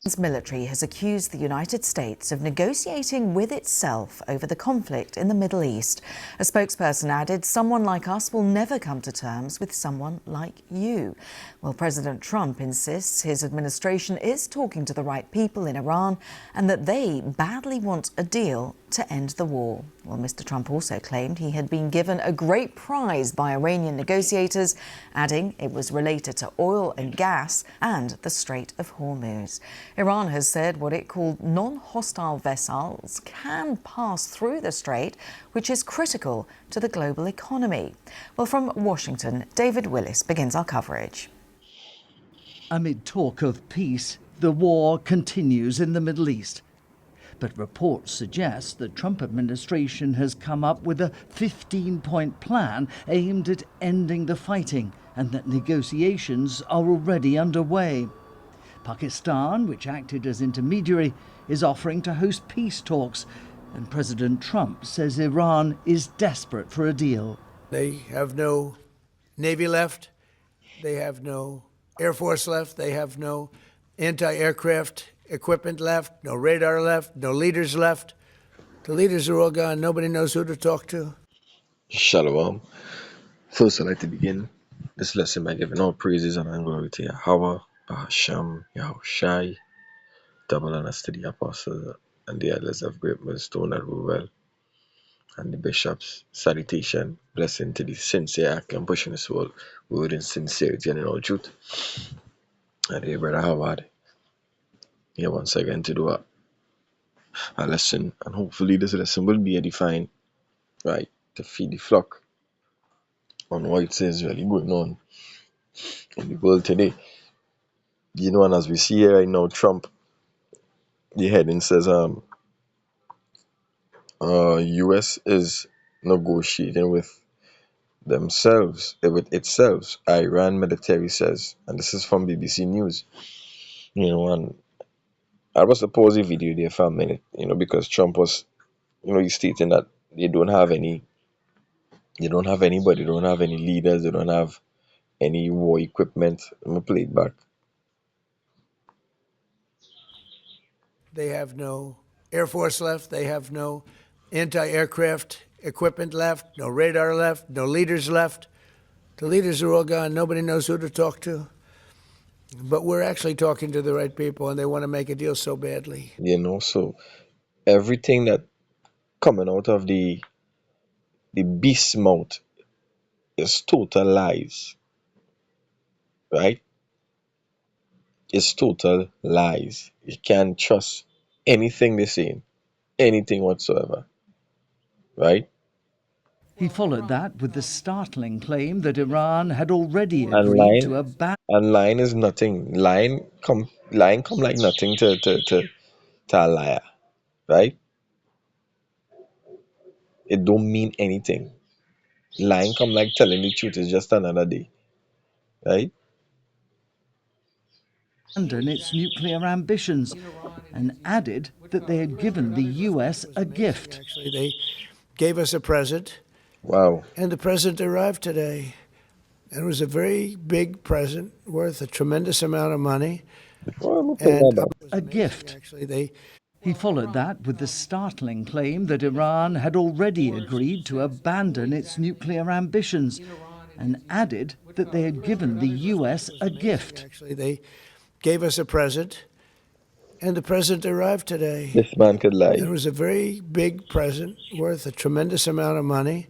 Iran's military has accused the United States of negotiating with itself over the conflict in the Middle East. A spokesperson added, "Someone like us will never come to terms with someone like you." Well, President Trump insists his administration is talking to the right people in Iran and that they badly want a deal to end the war. Well, Mr. Trump also claimed he had been given a great prize by Iranian negotiators, adding it was related to oil and gas and the Strait of Hormuz. Iran has said what it called non-hostile vessels can pass through the strait, which is critical to the global economy. Well, from Washington, David Willis begins our coverage. Amid talk of peace, the war continues in the Middle East. But reports suggest the Trump administration has come up with a 15-point plan aimed at ending the fighting and that negotiations are already underway. Pakistan, which acted as intermediary, is offering to host peace talks, and President Trump says Iran is desperate for a deal. They have no Navy left. They have no Air Force left. They have no anti-aircraft equipment left, no radar left, no leaders left. The leaders are all gone. Nobody knows who to talk to. Shalom. First, I'd like to begin this lesson by giving all praises and glory to Yahweh, Bahasham, Yahushai, double honors to the apostles and the elders of Great Millstone that rule well, and the bishops. Salutation, blessing to the sincere act and pushing this word in sincerity and in all truth. And here, Brother Howard, here once again to do a lesson, and hopefully this lesson will be edifying, right, to feed the flock on what is really going on in the world today. You know, and as we see here right now, Trump, the heading says, US is negotiating with itself, Iran military says, and this is from BBC News. You know, and I was to pause the video there for a minute, you know, because Trump was, you know, he's stating that they don't have anybody, they don't have any leaders, they don't have any war equipment. I'm gonna play it back. They have no Air Force left. They have no anti-aircraft equipment left, no radar left, no leaders left. The leaders are all gone. Nobody knows who to talk to. But we're actually talking to the right people, and they want to make a deal so badly. You know, so everything that coming out of the beast's mouth is total lies, right? It's total lies. You can't trust anything they say, anything whatsoever, right? He followed that with the startling claim that Iran had already And agreed to abandon. And lying is nothing. Lying come like nothing to a liar, right? It don't mean anything. Lying come like telling the truth is just another day, right? Its nuclear ambitions and added that they had given the US a gift. Actually, they gave us a present. Wow. And the present arrived today. And it was a very big present worth a tremendous amount of money. And a gift. Actually, He followed that with the startling claim that Iran had already agreed to abandon its nuclear ambitions and added that they had given the US a gift. Actually, they gave us a present, and the present arrived today. This man could lie. It was a very big present worth a tremendous amount of money.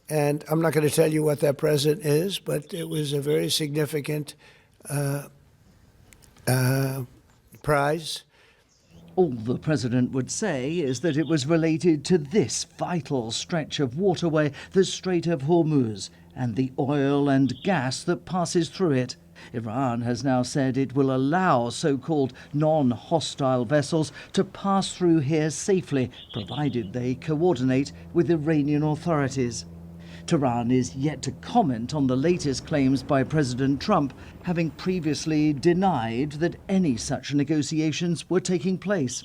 And I'm not going to tell you what that present is, but it was a very significant prize. All the president would say is that it was related to this vital stretch of waterway, the Strait of Hormuz, and the oil and gas that passes through it. Iran has now said it will allow so-called non-hostile vessels to pass through here safely, provided they coordinate with Iranian authorities. Tehran is yet to comment on the latest claims by President Trump, having previously denied that any such negotiations were taking place.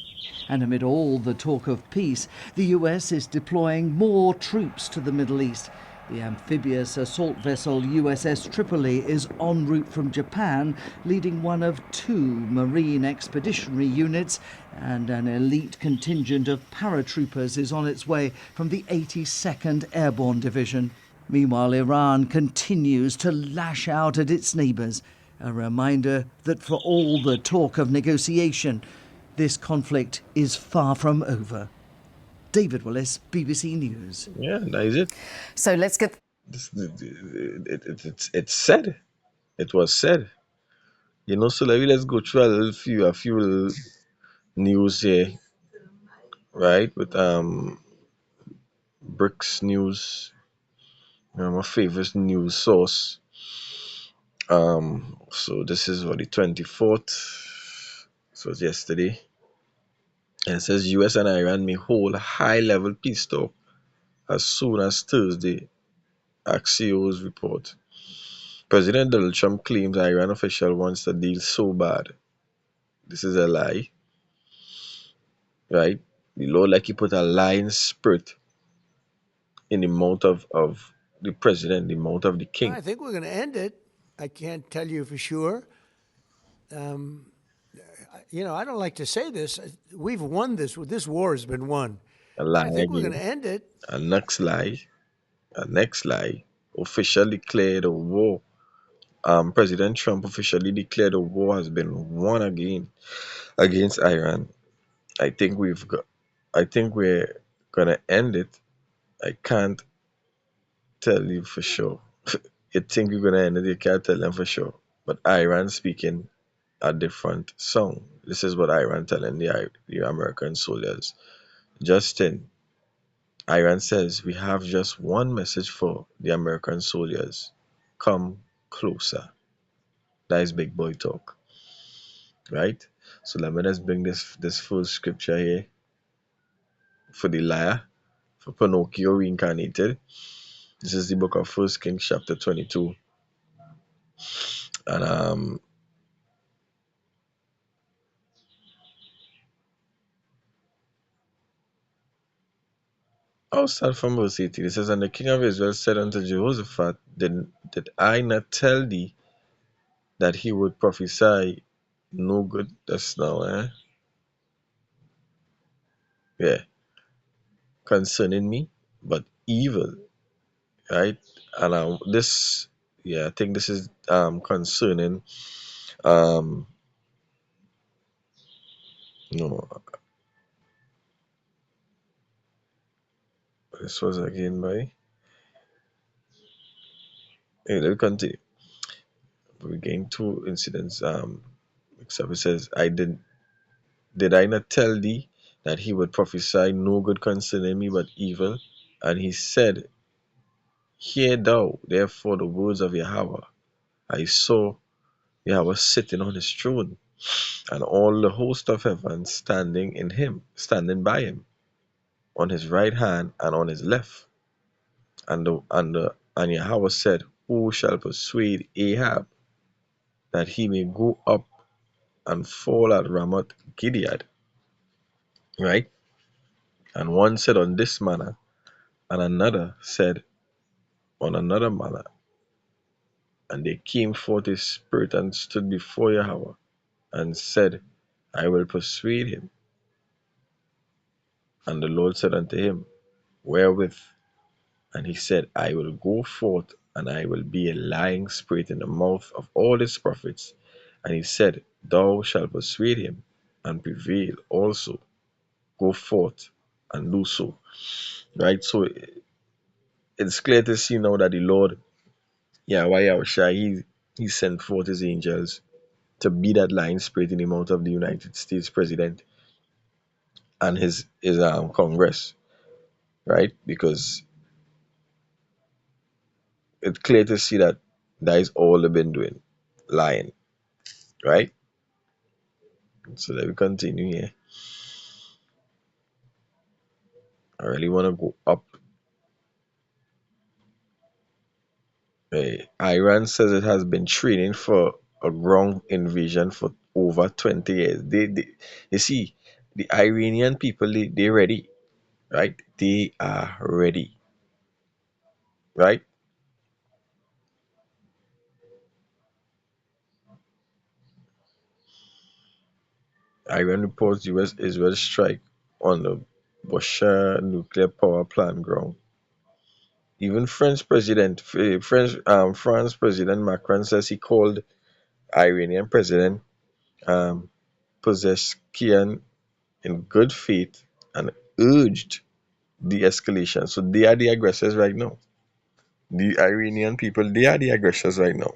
And amid all the talk of peace, the US is deploying more troops to the Middle East. The amphibious assault vessel USS Tripoli is en route from Japan, leading one of 2 Marine Expeditionary Units, and an elite contingent of paratroopers is on its way from the 82nd Airborne Division. Meanwhile, Iran continues to lash out at its neighbours, a reminder that for all the talk of negotiation, this conflict is far from over. David Willis, BBC News. Yeah, that is it. So let's get It's said. It was said. So let's go through a few little news here, right? With Bricks News, my favorite news source. So this is what, the 24th. So it's yesterday. And it says US and Iran may hold a high-level peace talk as soon as Thursday, Axios report. President Donald Trump claims Iran official wants the deal so bad. This is a lie, right? The Lord like he put a lying spirit in the mouth of the president, the mouth of the king. I think we're going to end it. I can't tell you for sure. I don't like to say this. We've won this. This war has been won. A lie I think we're going to again. end it. A next lie. A next lie. Officially declared a war. President Trump officially declared a war has been won again against Iran. I think we've got. I think we're gonna end it. I can't tell you for sure. You think you're gonna end it? You can't tell them for sure. But Iran speaking a different song. This is what Iran telling the American soldiers. Justin, Iran says we have just one message for the American soldiers: come closer. That is big boy talk, right? So let me just bring this full scripture here for the liar, for Pinocchio reincarnated. This is the book of First Kings chapter 22. And I'll start from verse 18. It says, and the king of Israel said unto Jehoshaphat, did I not tell thee that he would prophesy no good? That's now, yeah, concerning me, but evil, right? And this, yeah, I think this is concerning, um, no, this was again by, hey, let me continue. We gained 2 incidents. Except it says, did I not tell thee that he would prophesy no good concerning me but evil? And he said, hear thou therefore the words of Yahweh. I saw Yahweh sitting on his throne, and all the host of heaven standing by him, on his right hand and on his left. And Yahweh said, who shall persuade Ahab that he may go up and fall at Ramoth Gilead? Right? And one said on this manner, and another said on another manner. And there came forth a spirit and stood before Yahweh, and said, I will persuade him. And the Lord said unto him, wherewith? And he said, I will go forth, and I will be a lying spirit in the mouth of all his prophets. And he said, thou shalt persuade him, and prevail also. Go forth and do so. Right? So it's clear to see now that the Lord, Yahweh Yahushua, he sent forth his angels to be that lying spirit in the mouth of the United States president and his Congress, right? Because it's clear to see that that is all they've been doing, lying, right? So let me continue here. I really want to go up. Iran says it has been training for a ground invasion for over 20 years. You see, the Iranian people, they ready, right? They are ready. right? Iran reports US-Israel strike on the Bushehr nuclear power plant ground. Even France President Macron says he called Iranian President um, Pezeshkian in good faith and urged de-escalation. So they are the aggressors right now. The Iranian people, they are the aggressors right now.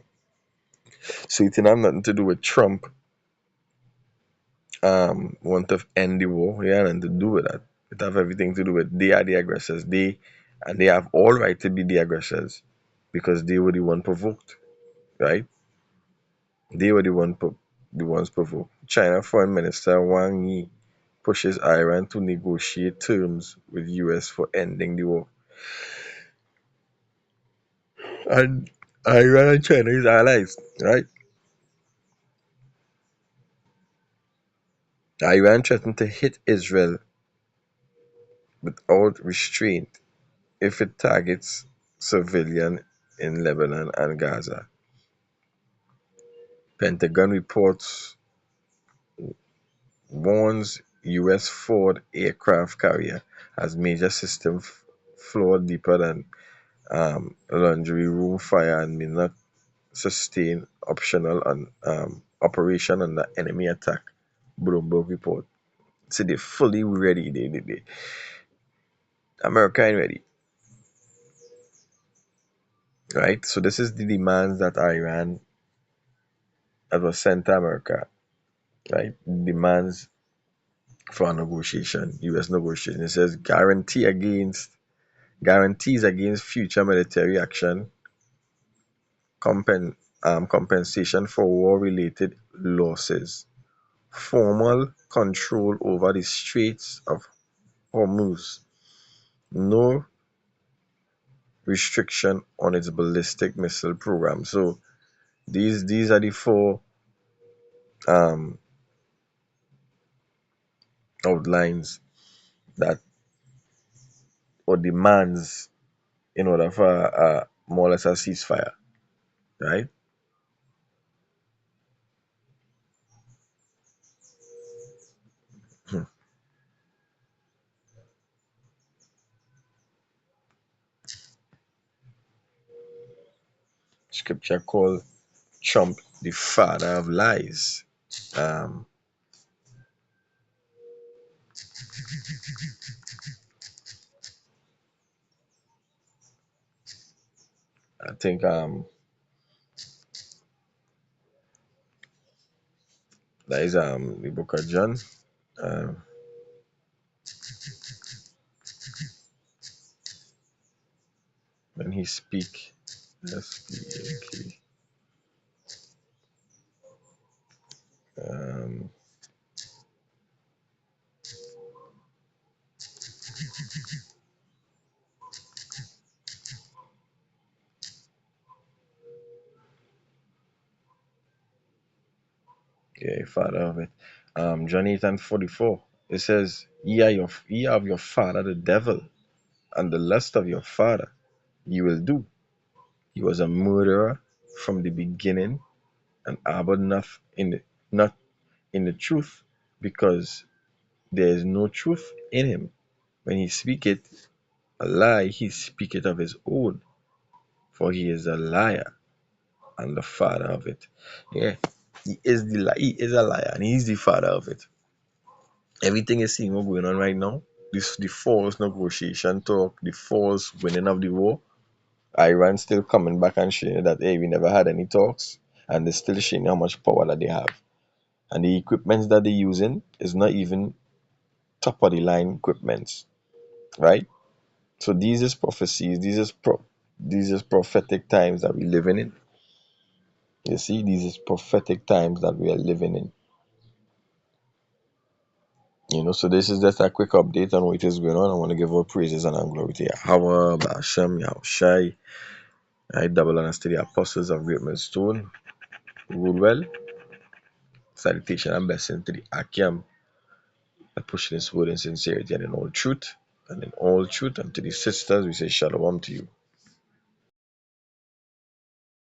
So it have nothing to do with Trump want to end the war. It had nothing to do with that. It have everything to do with they are the aggressors. They have all right to be the aggressors because they were the one provoked, right? They were the ones provoked. China Foreign Minister Wang Yi pushes Iran to negotiate terms with US for ending the war. And Iran and China is allies, right? Iran threatened to hit Israel without restraint if it targets civilians in Lebanon and Gaza. Pentagon reports warns US Ford aircraft carrier has major system flaw deeper than laundry room fire and may not sustain optional operation under enemy attack. Bloomberg report. So they're fully ready. They America ain't ready, right? So this is the demands that Iran that was sent to America, right? Demands for a negotiation, U.S. negotiation. It says guarantees against future military action, compensation for war-related losses, formal control over the Straits of Hormuz, no restriction on its ballistic missile program. So these are the four um, outlines that or demands in order for more or less a ceasefire, right? Scripture called Trump the father of lies. Um, I think that is the book of John. Um, when he speak, S-P-A-K. Um, yeah, father of it. John 8 and 44. It says, ye are of your father the devil, and the lust of your father ye will do. He was a murderer from the beginning, and abode not in the truth, because there is no truth in him. When he speaketh a lie, he speaketh of his own, for he is a liar and the father of it. Yeah, he is a liar and he's the father of it. Everything is seeing what going on right now. This the false negotiation talk, the false winning of the war. Iran still coming back and showing that hey, we never had any talks, and they're still showing how much power that they have. And the equipments that they're using is not even top of the line equipments, right? So these is prophecies, these is prophetic times that we're living in. You see, these is prophetic times that we are living in. So this is just a quick update on what is going on. I want to give all praises and glory to Yahweh, Ba'ashem, Yahushai, I double honors to the apostles of Great Millstone, rule well, salutation and blessing to the Akiam that pushing this word in sincerity and in all truth, and to the sisters we say shalom to you.